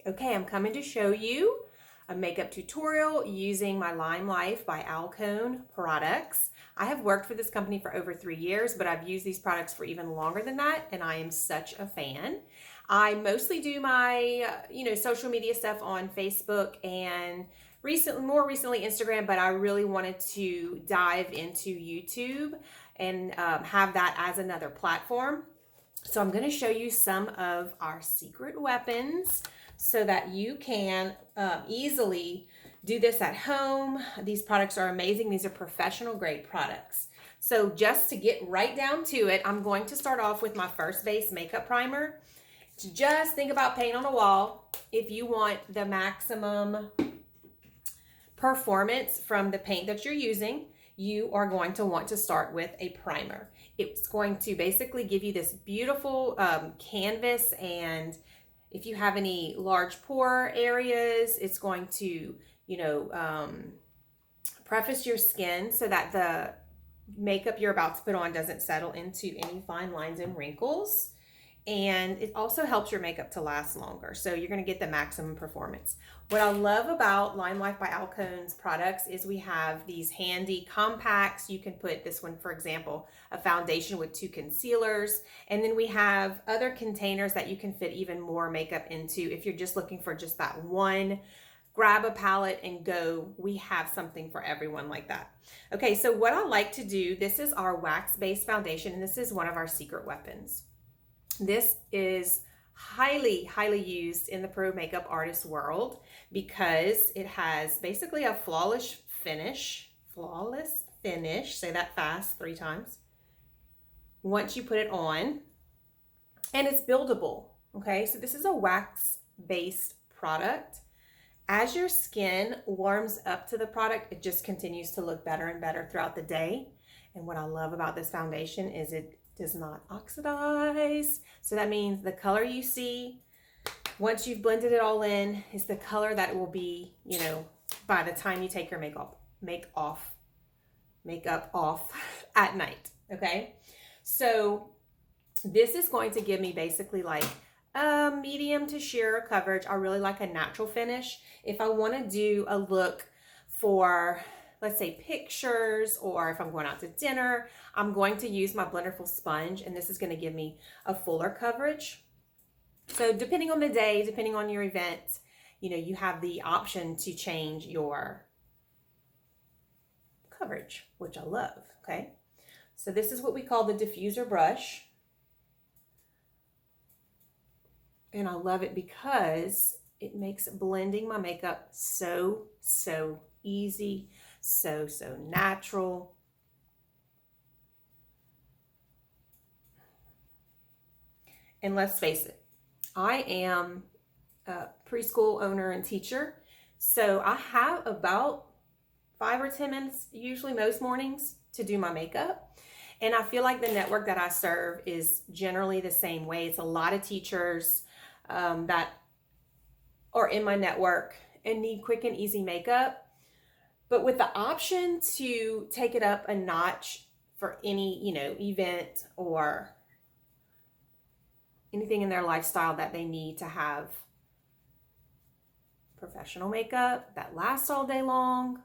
Okay, I'm coming to show you a makeup tutorial using my Limelife by Alcone products. I have worked for this company for over 3 years, but I've used these products for even longer than that, and I am such a fan. I mostly do my, social media stuff on Facebook and more recently Instagram, but I really wanted to dive into YouTube and have that as another platform. So I'm going to show you some of our secret weapons so that you can easily do this at home. These products are amazing. These are professional grade products. So just to get right down to it, I'm going to start off with my first base makeup primer. Just think about paint on a wall. If you want the maximum performance from the paint that you're using, you are going to want to start with a primer. It's going to basically give you this beautiful canvas, and if you have any large pore areas, it's going to, preface your skin so that the makeup you're about to put on doesn't settle into any fine lines and wrinkles. And it also helps your makeup to last longer. So you're going to get the maximum performance. What I love about Limelife by Alcone's products is we have these handy compacts. You can put this one, for example, a foundation with 2 concealers. And then we have other containers that you can fit even more makeup into. If you're just looking for just that one, grab a palette and go. We have something for everyone like that. Okay, so what I like to do, this is our wax-based foundation, and this is one of our secret weapons. This is highly used in the pro makeup artist world because it has basically a flawless finish, say that fast 3 times, once you put it on, and it's buildable. Okay, so this is a wax-based product. As your skin warms up to the product, it just continues to look better and better throughout the day. And what I love about this foundation is it does not oxidize. So that means the color you see once you've blended it all in is the color that it will be, by the time you take your makeup off at night. Okay. So this is going to give me basically like a medium to sheer coverage. I really like a natural finish. If I want to do a look for, let's say, pictures, or if I'm going out to dinner, I'm going to use my Blenderful sponge, and this is going to give me a fuller coverage. So depending on the day, depending on your event, you have the option to change your coverage, which I love. Okay, so this is what we call the diffuser brush, and I love it because it makes blending my makeup so easy, so natural. And let's face it, I am a preschool owner and teacher, so I have about 5 or 10 minutes, usually most mornings, to do my makeup. And I feel like the network that I serve is generally the same way. It's a lot of teachers that are in my network and need quick and easy makeup, but with the option to take it up a notch for any, event or anything in their lifestyle that they need to have professional makeup that lasts all day long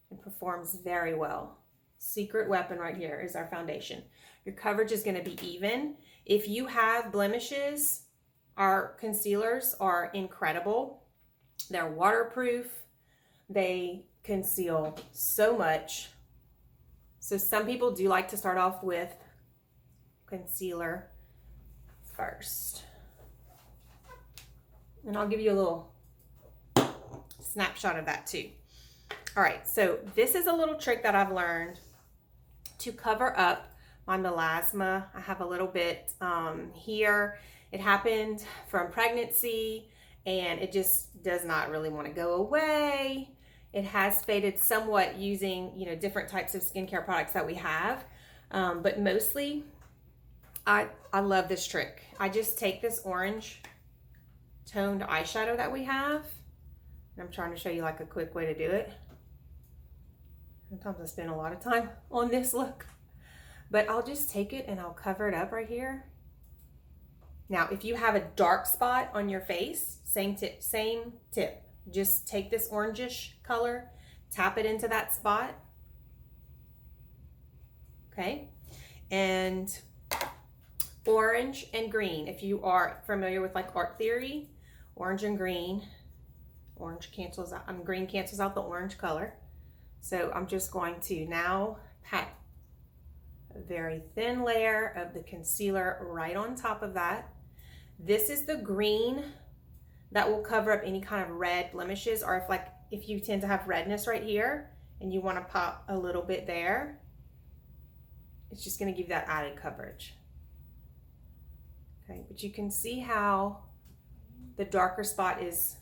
and performs very well. Secret weapon right here is our foundation. Your coverage is going to be even. If you have blemishes, our concealers are incredible. They're waterproof. They conceal so much. So some people do like to start off with concealer first. And I'll give you a little snapshot of that too. All right, so this is a little trick that I've learned to cover up my melasma. I have a little bit here. It happened from pregnancy, and it just does not really want to go away. It has faded somewhat using, different types of skincare products that we have. But mostly, I love this trick. I just take this orange toned eyeshadow that we have, and I'm trying to show you like a quick way to do it. Sometimes I spend a lot of time on this look, but I'll just take it and I'll cover it up right here. Now, if you have a dark spot on your face, Same tip. Just take this orangish color, tap it into that spot. Okay. And orange and green. If you are familiar with like art theory, orange and green. Orange cancels out, green cancels out the orange color. So I'm just going to now pat a very thin layer of the concealer right on top of that. This is the green that will cover up any kind of red blemishes, or if you tend to have redness right here and you want to pop a little bit there, it's just going to give you that added coverage. Okay, but you can see how the darker spot is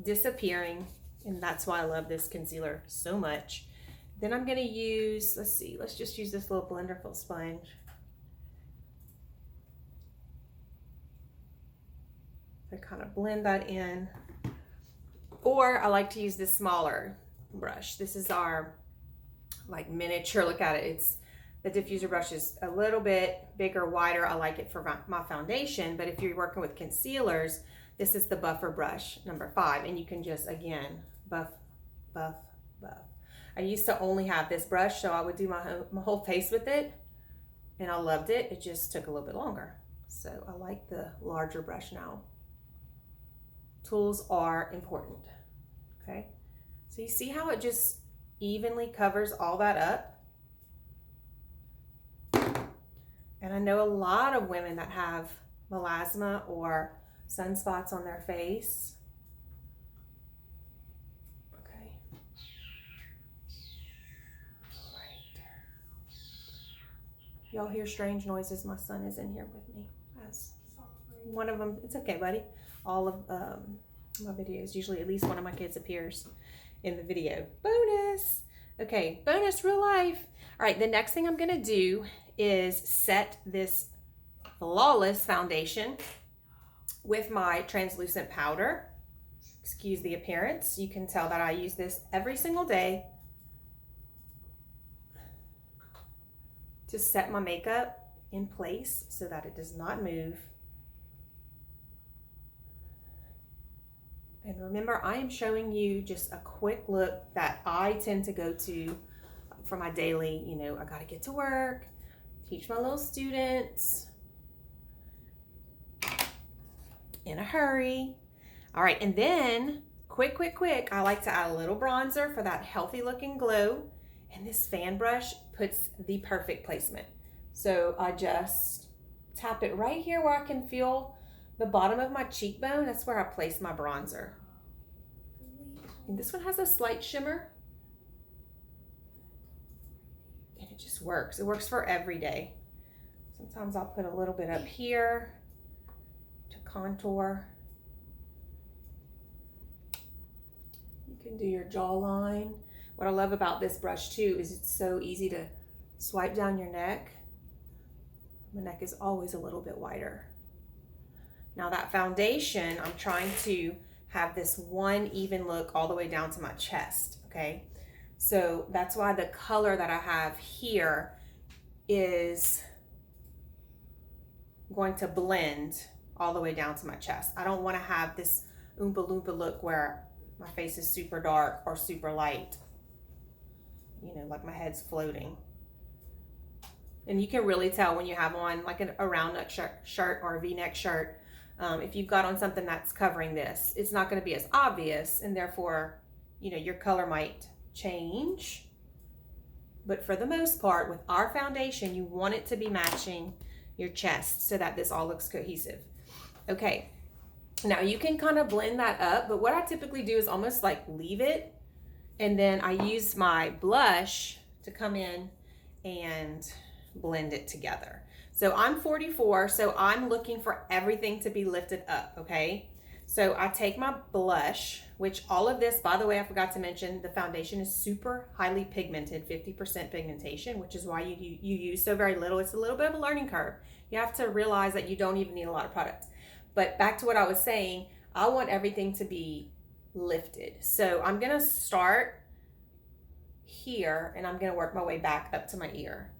disappearing, and that's why I love this concealer so much. Then I'm going to use, let's just use this little blenderful sponge. I kind of blend that in. Or I like to use this smaller brush. This is our like miniature, look at it. The diffuser brush is a little bit bigger, wider. I like it for my foundation, but if you're working with concealers, this is the buffer brush, number 5, and you can just, again, buff, buff, buff. I used to only have this brush, so I would do my whole face with it, and I loved it. It just took a little bit longer. So I like the larger brush now. Tools are important, okay? So you see how it just evenly covers all that up? And I know a lot of women that have melasma or sunspots on their face. Okay. Right. Y'all hear strange noises. My son is in here with me. As one of them, it's okay, buddy. All of my videos, usually at least one of my kids appears in the video. Bonus. Okay, bonus real life. All right, the next thing I'm gonna do is set this flawless foundation with my translucent powder. Excuse the appearance. You can tell that I use this every single day to set my makeup in place so that it does not move. And remember, I am showing you just a quick look that I tend to go to for my daily, I gotta get to work, teach my little students in a hurry. All right, and then quick, I like to add a little bronzer for that healthy looking glow. And this fan brush puts the perfect placement. So I just tap it right here where I can feel the bottom of my cheekbone. That's where I place my bronzer. And this one has a slight shimmer. And it just works. It works for every day. Sometimes I'll put a little bit up here to contour. You can do your jawline. What I love about this brush too is it's so easy to swipe down your neck. My neck is always a little bit wider. Now that foundation, I'm trying to have this one even look all the way down to my chest, okay? So that's why the color that I have here is going to blend all the way down to my chest. I don't want to have this Oompa Loompa look where my face is super dark or super light, like my head's floating. And you can really tell when you have on like a round neck shirt or a V-neck shirt. If you've got on something that's covering this, it's not going to be as obvious, and therefore, your color might change. But for the most part, with our foundation, you want it to be matching your chest so that this all looks cohesive. Okay, now you can kind of blend that up, but what I typically do is almost like leave it, and then I use my blush to come in and blend it together. So I'm 44, so I'm looking for everything to be lifted up, okay? So I take my blush, which all of this, by the way, I forgot to mention, the foundation is super highly pigmented, 50% pigmentation, which is why you use so very little. It's a little bit of a learning curve. You have to realize that you don't even need a lot of product. But back to what I was saying, I want everything to be lifted. So I'm gonna start here, and I'm gonna work my way back up to my ear,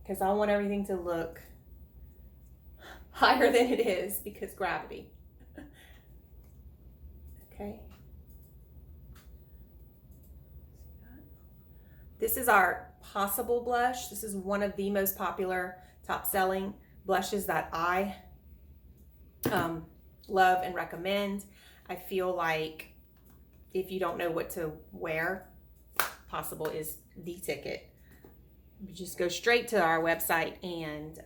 because I want everything to look higher than it is because gravity. Okay. This is our Possible blush. This is one of the most popular, top selling blushes that I love and recommend. I feel like if you don't know what to wear, Possible is the ticket. You just go straight to our website and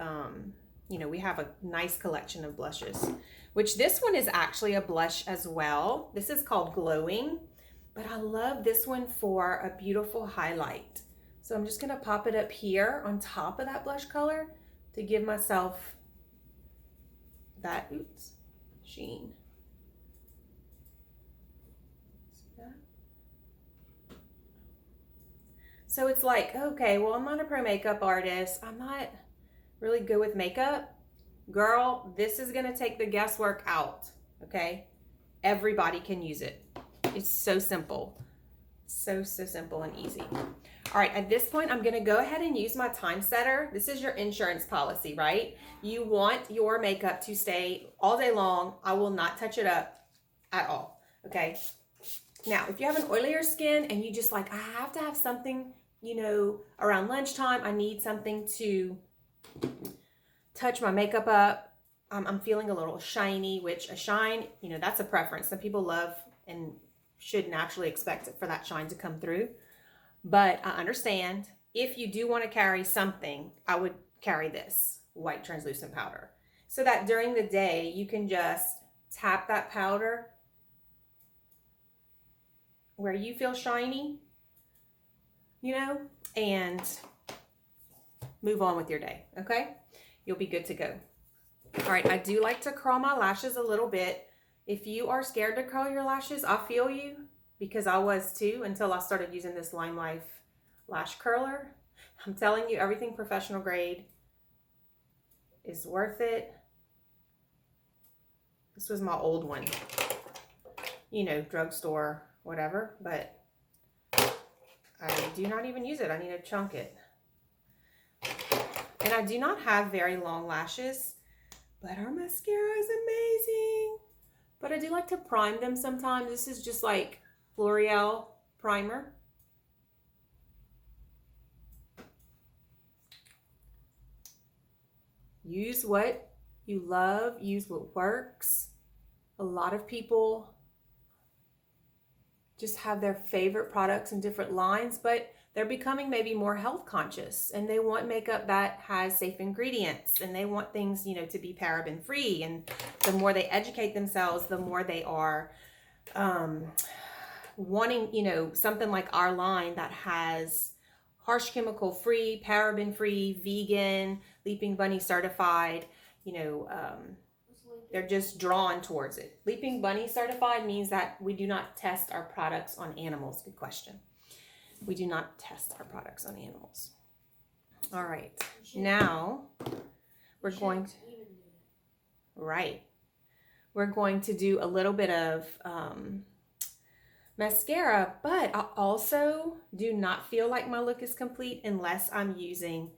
you know, we have a nice collection of blushes, which this one is actually a blush as well. This is called Glowing, but I love this one for a beautiful highlight. So I'm just gonna pop it up here on top of that blush color to give myself that, sheen. See that? So it's like, okay, well, I'm not a pro makeup artist. I'm not really good with makeup. Girl, this is gonna take the guesswork out, okay? Everybody can use it. It's so simple. So simple and easy. All right, at this point, I'm gonna go ahead and use my time setter. This is your insurance policy, right? You want your makeup to stay all day long. I will not touch it up at all, okay? Now, if you have an oilier skin and you just like, I have to have something, you know, around lunchtime, I need something to touch my makeup up. I'm feeling a little shiny, which a shine, you know, that's a preference. Some people love and should naturally expect it for that shine to come through. But I understand if you do want to carry something, I would carry this white translucent powder so that during the day you can just tap that powder where you feel shiny, you know, and move on with your day, okay? You'll be good to go. All right, I do like to curl my lashes a little bit. If you are scared to curl your lashes, I feel you, because I was too until I started using this Limelife lash curler. I'm telling you, everything professional grade is worth it. This was my old one, you know, drugstore, whatever, but I do not even use it. I need to chunk it. And I do not have very long lashes, but our mascara is amazing. But I do like to prime them sometimes. This is just like L'Oreal primer. Use what you love, use what works. A lot of people just have their favorite products in different lines, but they're becoming maybe more health conscious and they want makeup that has safe ingredients and they want things, you know, to be paraben free. And the more they educate themselves, the more they are wanting, you know, something like our line that has harsh chemical free, paraben free, vegan, Leaping Bunny certified, you know, they're just drawn towards it. Leaping Bunny certified means that we do not test our products on animals. Good question. We do not test our products on animals. All right, now we're going to, we're going to do a little bit of mascara, but I also do not feel like my look is complete unless I'm using,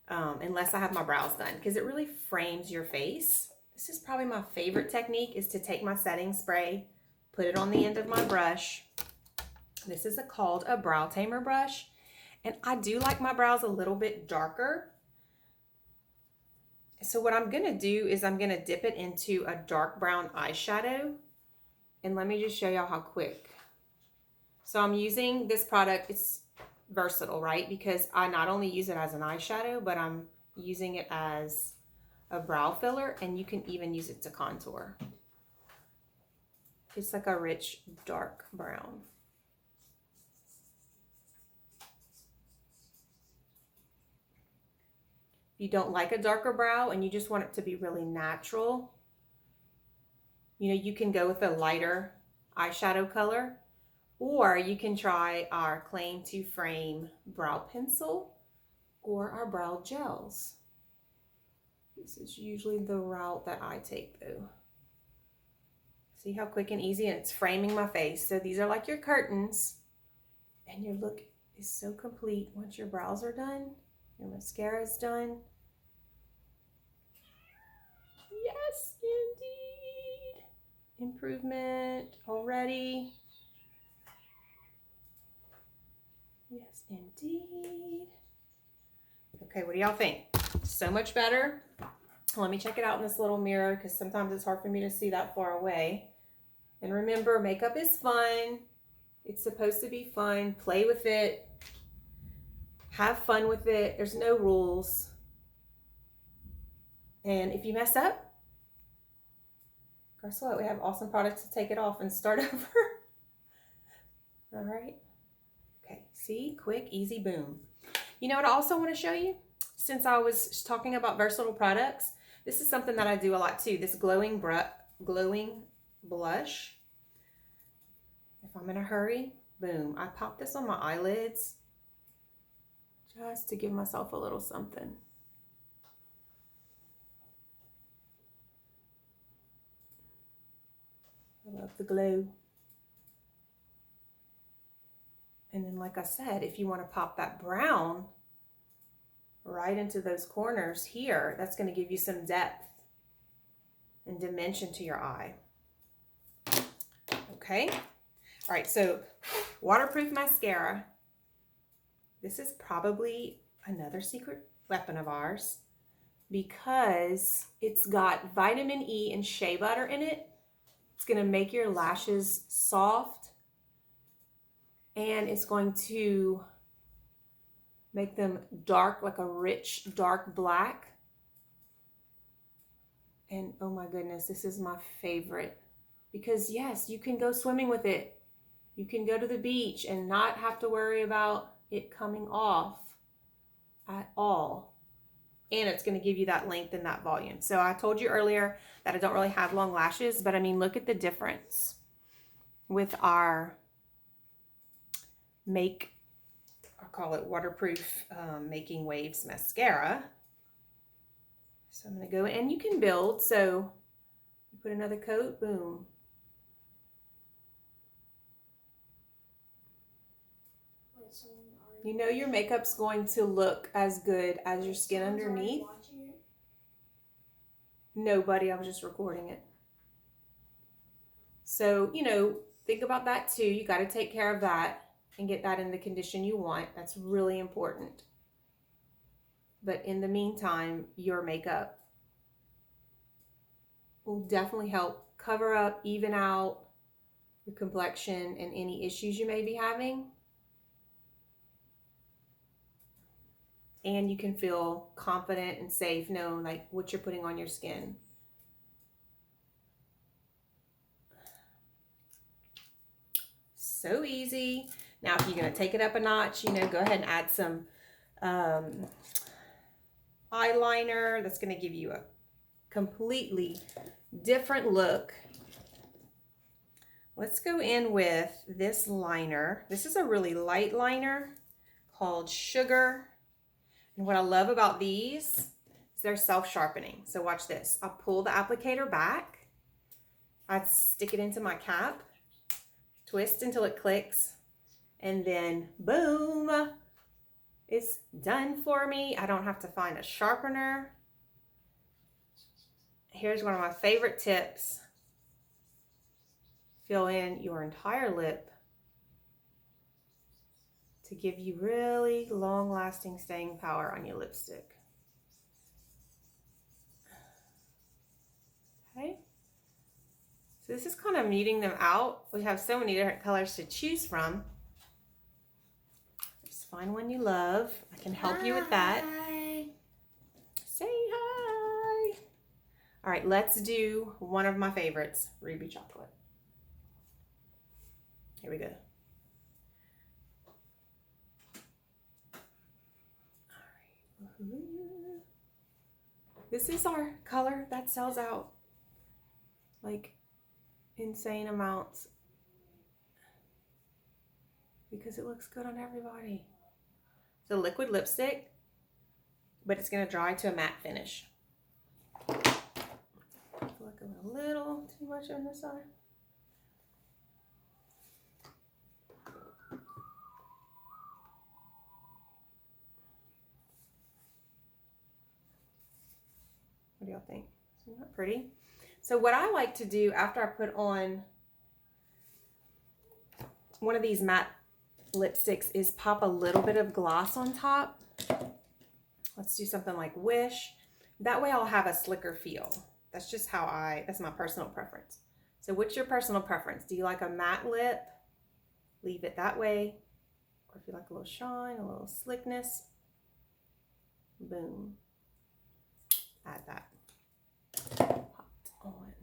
unless I have my brows done, because it really frames your face. This is probably my favorite technique, is to take my setting spray, put it on the end of my brush. This is called a brow tamer brush. And I do like my brows a little bit darker. So what I'm gonna do is I'm gonna dip it into a dark brown eyeshadow. And let me just show y'all how quick. So I'm using this product, it's versatile, right? Because I not only use it as an eyeshadow, but I'm using it as a brow filler, and you can even use it to contour. It's like a rich, dark brown. If you don't like a darker brow and you just want it to be really natural, you know, you can go with a lighter eyeshadow color, or you can try our Claim to Frame brow pencil or our brow gels. This is usually the route that I take though. See how quick and easy, and it's framing my face. So these are like your curtains, and your look is so complete once your brows are done, your mascara is done. improvement already. Yes, indeed. Okay, what do y'all think? So much better. Let me check it out in this little mirror because sometimes it's hard for me to see that far away. And remember, makeup is fun. It's supposed to be fun. Play with it. Have fun with it. There's no rules. And if you mess up, guess what? We have awesome products to take it off and start over. All right. Okay, see? Quick, easy, boom. You know what I also want to show you? Since I was talking about versatile products, this is something that I do a lot too. This glowing blush. If I'm in a hurry, boom. I pop this on my eyelids just to give myself a little something. I love the glow. And then, like I said, if you want to pop that brown right into those corners here, that's going to give you some depth and dimension to your eye. Okay. All right. So waterproof mascara. This is probably another secret weapon of ours because it's got vitamin E and shea butter in it. It's going to make your lashes soft, and it's going to make them dark, like a rich dark black. And oh my goodness, this is my favorite because yes, you can go swimming with it. You can go to the beach and not have to worry about it coming off at all. And it's going to give you that length and that volume. So I told you earlier that I don't really have long lashes, but I mean, look at the difference with our I call it waterproof Making Waves mascara. So I'm going to go, and you can build. So you put another coat, boom. You know your makeup's going to look as good as your skin underneath. Nobody, I was just recording it. So, you know, think about that too. You got to take care of that and get that in the condition you want. That's really important. But in the meantime, your makeup will definitely help cover up, even out your complexion and any issues you may be having. And you can feel confident and safe knowing like what you're putting on your skin. So easy. Now, if you're going to take it up a notch, you know, go ahead and add some eyeliner. That's going to give you a completely different look. Let's go in with this liner. This is a really light liner called Sugar. And what I love about these is they're self-sharpening. So watch this. I'll pull the applicator back. I stick it into my cap, twist until it clicks, and then boom, it's done for me. I don't have to find a sharpener. Here's one of my favorite tips. Fill in your entire lip to give you really long-lasting staying power on your lipstick. Okay. So this is kind of muting them out. We have so many different colors to choose from. Just find one you love. I can help you with that. Say hi. All right, let's do one of my favorites, Ruby Chocolate. Here we go. All right. This is our color that sells out like insane amounts because it looks good on everybody. It's a liquid lipstick, but it's going to dry to a matte finish. I feel like a little too much on this side. What do y'all think? Isn't that pretty? So what I like to do after I put on one of these matte lipsticks is pop a little bit of gloss on top. Let's do something like Wish. That way I'll have a slicker feel. That's just how that's my personal preference. So what's your personal preference? Do you like a matte lip? Leave it that way. Or if you like a little shine, a little slickness, boom, add that. Popped on.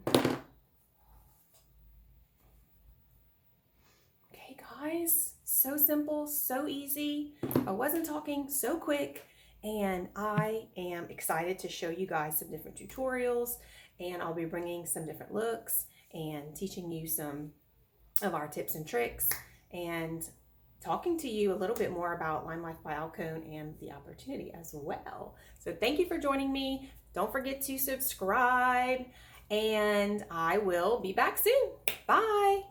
Okay guys, so simple, so easy. I wasn't talking so quick, and I am excited to show you guys some different tutorials, and I'll be bringing some different looks and teaching you some of our tips and tricks and talking to you a little bit more about Limelife by Alcone and the opportunity as well. So thank you for joining me. Don't forget to subscribe, and I will be back soon. Bye.